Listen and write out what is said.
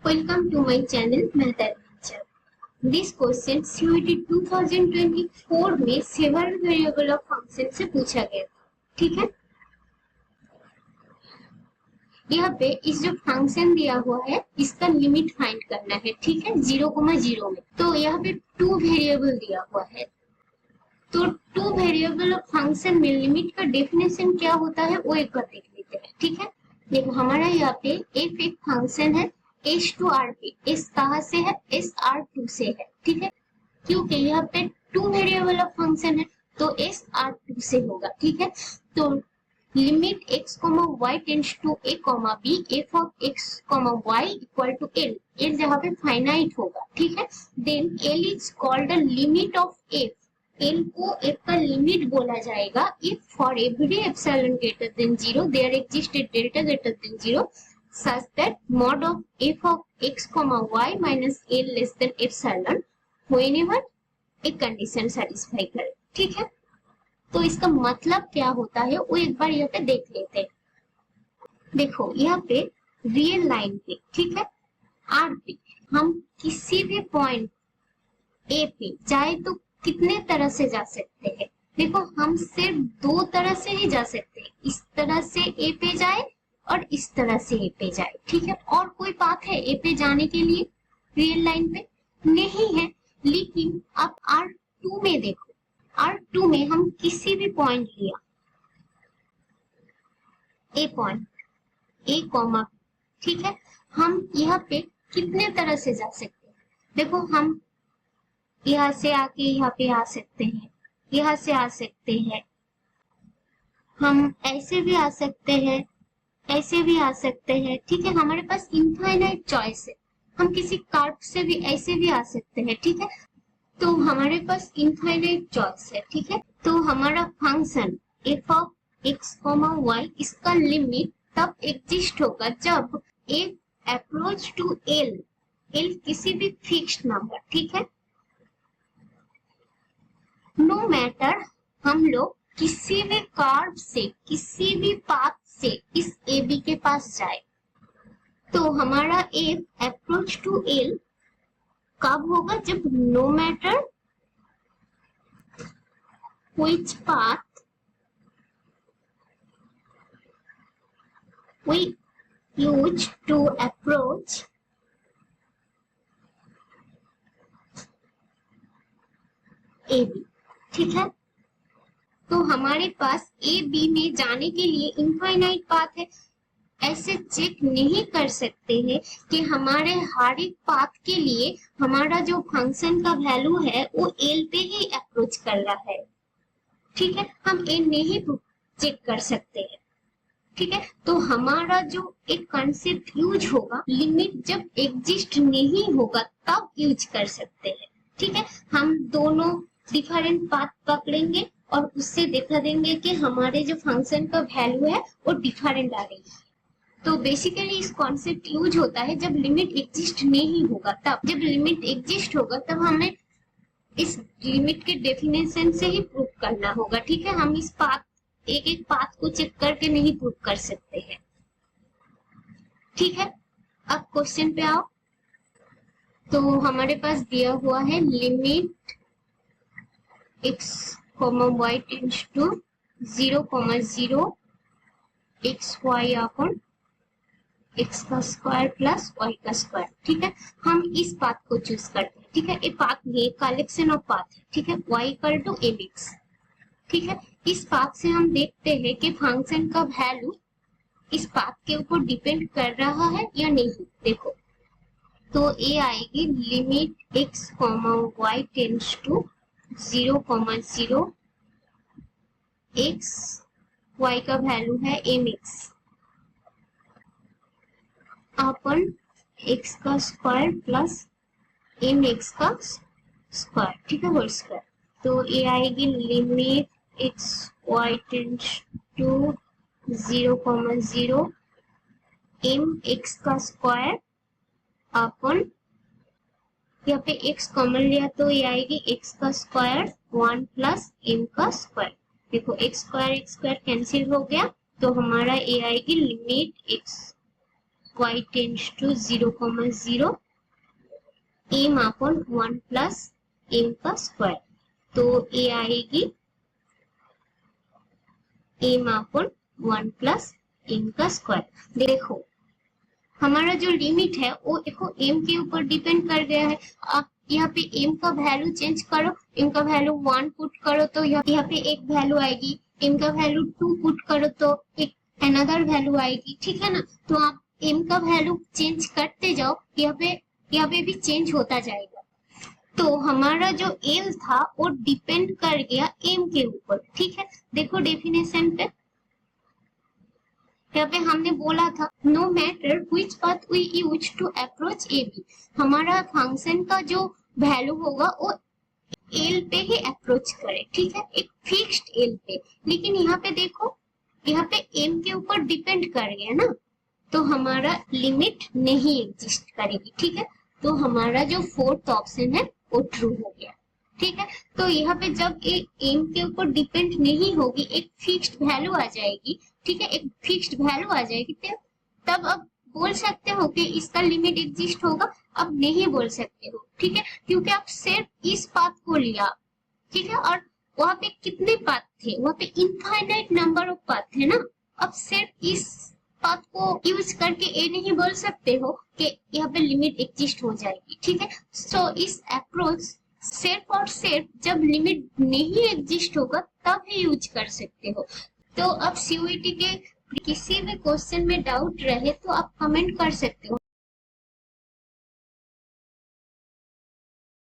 Welcome to my channel Math Adventure. This question CUET 2024 में several variable of function से पूछा गया था, ठीक है। यहाँ पे इस जो फंक्शन दिया हुआ है इसका लिमिट फाइंड करना है, ठीक है, 0,0 में। तो यहाँ पे 2 वेरिएबल दिया हुआ है, तो 2 वेरिएबल ऑफ फंक्शन में लिमिट का डेफिनेशन क्या होता है वो एक बार देख लेते हैं, ठीक है। देखो हमारा यहाँ पे f एक फंक्शन है एस टू आर पे, एस कहाँ से है, एस आर टू से है, ठीक है, क्योंकि यहाँ पे 2 वेरिएबल ऑफ फंक्शन है तो एस आर टू से होगा, ठीक है। तो limit x, y tends to a, b f of x, y equal to l, l जहाँ पे फाइनाइट होगा, ठीक है। Then l is called the limit of f, l को f का लिमिट बोला जाएगा if for every epsilon greater than 0 there exists a delta greater than 0 such that mod of f of x, y minus l less than epsilon whenever a condition satisfy करे, ठीक है। तो इसका मतलब क्या होता है वो एक बार यहाँ पे देख लेते हैं। देखो यहाँ पे रियल लाइन पे, ठीक है, आर पे हम किसी भी पॉइंट ए पे जाए तो कितने तरह से जा सकते हैं। देखो हम सिर्फ 2 तरह से ही जा सकते हैं, इस तरह से ए पे जाए और इस तरह से ए पे जाए, ठीक है। और कोई पाथ है ए पे जाने के लिए रियल लाइन पे? नहीं है। लेकिन अब R2 में देखो, R2 में हम किसी भी पॉइंट लिया, ए पॉइंट, ए कॉमा, ठीक है, हम यहाँ पे कितने तरह से जा सकते हैं। देखो हम यहाँ से आके यहाँ पे आ सकते हैं, यहाँ से आ सकते हैं, हम ऐसे भी आ सकते हैं, ऐसे भी आ सकते हैं, ठीक है। हमारे पास इनफाइनाइट चॉइस है, हम किसी कर्व से भी ऐसे भी आ सकते हैं, ठीक है। तो हमारे पास इनफाइनाइट चॉइस है, ठीक है। तो हमारा function f of x, y इसका लिमिट तब एग्जिस्ट होगा जब f approach to l, l किसी भी फिक्स्ड नंबर, ठीक है। नो मैटर हम लोग किसी भी कर्व से, किसी भी पाथ से इस ए बी के पास जाए तो हमारा f अप्रोच टू l कब होगा, जब no matter which path we use to approach A B, ठीक है। तो हमारे पास ए बी में जाने के लिए इनफाइनाइट पाथ है, ऐसे चेक नहीं कर सकते हैं कि हमारे हर एक पाथ के लिए हमारा जो फंक्शन का वैल्यू है वो एल पे ही अप्रोच कर रहा है, ठीक है। हम ए नहीं चेक कर सकते हैं, ठीक है। तो हमारा जो एक कॉन्सेप्ट यूज होगा, लिमिट जब एग्जिस्ट नहीं होगा तब यूज कर सकते हैं, ठीक है। हम दोनों डिफरेंट पाथ पकड़ेंगे और उससे दिखा देंगे कि हमारे जो फंक्शन का वैल्यू है वो डिफरेंट आ रही है। तो बेसिकली इस कॉन्सेप्ट यूज होता है जब लिमिट एग्जिस्ट नहीं होगा तब, जब लिमिट एग्जिस्ट होगा तब हमें इस लिमिट के डेफिनेशन से ही प्रूव करना होगा, ठीक है। हम इस पाथ, एक एक पाथ को चेक करके नहीं प्रूव कर सकते हैं, ठीक है। अब क्वेश्चन पे आओ। तो हमारे पास दिया हुआ है limit x, y tends to 0,0 x y upon x का स्क्वायर प्लस y का स्क्वायर, ठीक है। हम इस पाथ को चूज करते हैं, ठीक है। ये पाथ, ये कलेक्शन ऑफ पाथ है, ठीक है, y इक्वल टू mx, ठीक है। इस पाथ से हम देखते हैं कि फंक्शन का वैल्यू इस पाथ के ऊपर डिपेंड कर रहा है या नहीं। देखो तो ये आएगी limit x, y tends to 0,0 x, y का वैल्यू है mx अपन x का स्क्वायर प्लस mx का स्क्वायर, ठीक है, होल स्क्वायर। तो ये आएगी limit x, y tends to 0,0 mx का स्क्वायर अपन, यहाँ पे x कॉमन लिया तो ये आएगी x का स्क्वायर 1 प्लस m का स्क्वायर। देखो x स्क्वायर कैंसिल हो गया तो हमारा ये आएगी limit x y tends to 0,0 m upon 1 plus m का स्क्वायर। तो a आएगी m अपॉन 1 प्लस m का स्क्वायर। देखो हमारा जो लिमिट है वो देखो m के ऊपर डिपेंड कर गया है। आप यहाँ पे m का वैल्यू चेंज करो, m का वैल्यू 1 पुट करो तो यहाँ पे एक वैल्यू आएगी, m का वैल्यू 2 पुट करो तो एक अनदर वैल्यू आएगी, ठीक है ना। तो आप m का वैल्यू चेंज करते जाओ, यहाँ पे भी चेंज होता जाएगा। तो हमारा जो l था वो डिपेंड कर गया m के ऊपर, ठीक है। देखो डेफिनेशन पे यहाँ पे हमने बोला था no matter which path we use to approach A B, हमारा फंक्शन का जो वैल्यू होगा वो एल पे ही अप्रोच करे, ठीक है, एक फिक्स्ड एल पे। लेकिन यहाँ पे देखो यहाँ पे एम के ऊपर डिपेंड कर गया ना, तो हमारा लिमिट नहीं एग्जिस्ट करेगी, ठीक है। तो हमारा जो फोर्थ ऑप्शन है वो ट्रू हो गया, ठीक है। तो यहाँ पे जब एक एम के ऊपर डिपेंड नहीं होगी, एक फिक्स्ड वैल्यू आ जाएगी, ठीक है, एक फिक्स्ड वैल्यू आ जाएगी, तब अब बोल सकते हो कि इसका लिमिट एग्जिस्ट होगा। अब नहीं बोल सकते हो, ठीक है, क्योंकि आप सिर्फ इस पाथ को लिया, ठीक है, और वहां पे कितने पाथ थे, वहां पे इनफाइनाइट नंबर ऑफ पाथ थे ना। अब सिर्फ इस पाथ को यूज करके ये नहीं बोल सकते हो कि यहाँ पे लिमिट एग्जिस्ट हो जाएगी, ठीक है। सो इस अप्रोच सिर्फ और सिर्फ जब लिमिट नहीं एग्जिस्ट होगा तब ही यूज कर सकते हो। तो अब सीयूईटी के किसी भी क्वेश्चन में डाउट रहे तो आप कमेंट कर सकते हो।